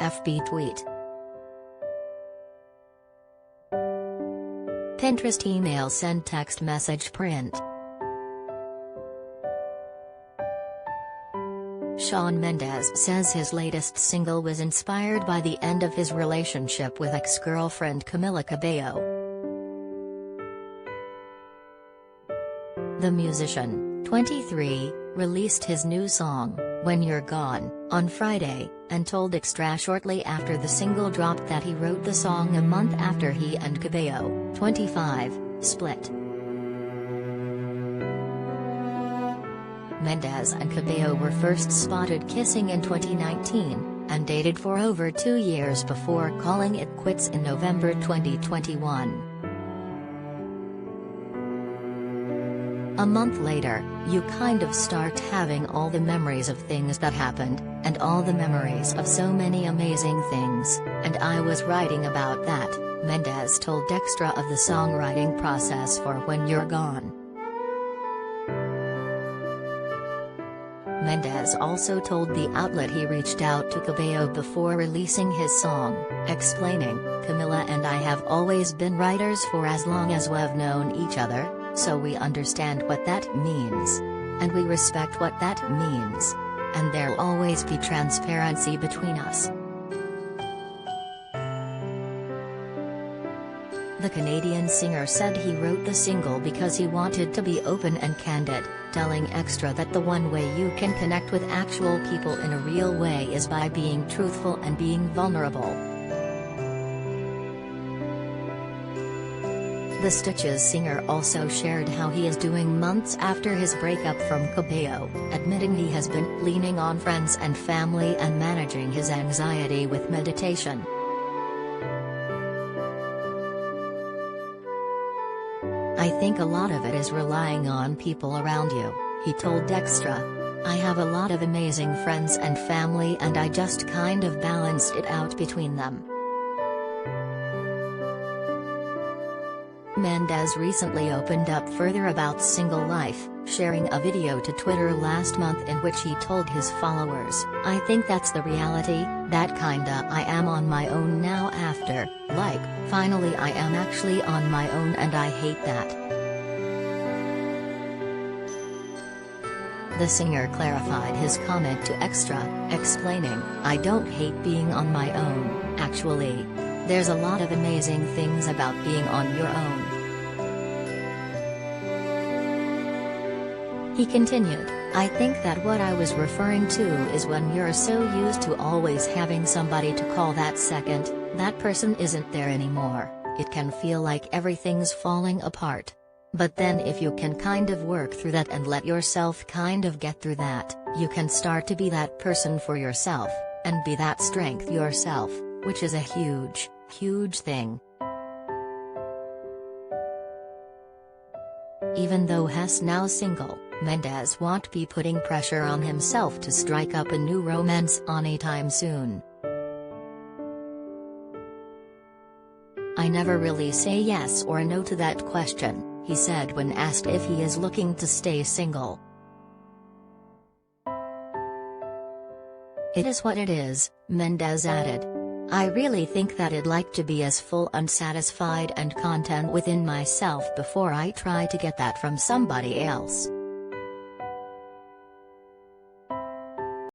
FB tweet. Pinterest email send text message print. Shawn Mendes says his latest single was inspired by the end of his relationship with ex-girlfriend Camila Cabello. The musician, 23, released his new song, When You're Gone, on Friday, and told Extrashortly after the single dropped that he wrote the song a month after he and Cabello, 25, split. Mendes and Cabello were first spotted kissing in 2019, and dated for over 2 years before calling it quits in November 2021. A month later, you kind of start having all the memories of things that happened, and all the memories of so many amazing things, and I was writing about that, Mendes told Extra of the songwriting process for When You're Gone. Mendes also told the outlet he reached out to Cabello before releasing his song, explaining, "Camila and I have always been writers for as long as we've known each other, so we understand what that means. And we respect what that means. And there'll always be transparency between us." The Canadian singer said he wrote the single because he wanted to be open and candid, telling Extra that the one way you can connect with actual people in a real way is by being truthful and being vulnerable. The Stitches singer also shared how he is doing months after his breakup from Cabello, admitting he has been leaning on friends and family and managing his anxiety with meditation. "I think a lot of it is relying on people around you," he told Extra. "I have a lot of amazing friends and family and I just kind of balanced it out between them." Mendes recently opened up further about single life, sharing a video to Twitter last month in which he told his followers, "I think that's the reality, that kinda I am on my own now after, like, finally I am actually on my own and I hate that." The singer clarified his comment to Extra, explaining, "I don't hate being on my own, actually. There's a lot of amazing things about being on your own." He continued, "I think that what I was referring to is when you're so used to always having somebody to call that second, that person isn't there anymore, it can feel like everything's falling apart. But then if you can kind of work through that and let yourself kind of get through that, you can start to be that person for yourself, and be that strength yourself, which is a huge, huge thing." Even though he's now single, Mendes won't be putting pressure on himself to strike up a new romance anytime soon. "I never really say yes or no to that question," he said when asked if he is looking to stay single. "It is what it is," Mendes added. "I really think that I'd like to be as full and satisfied and content within myself before I try to get that from somebody else."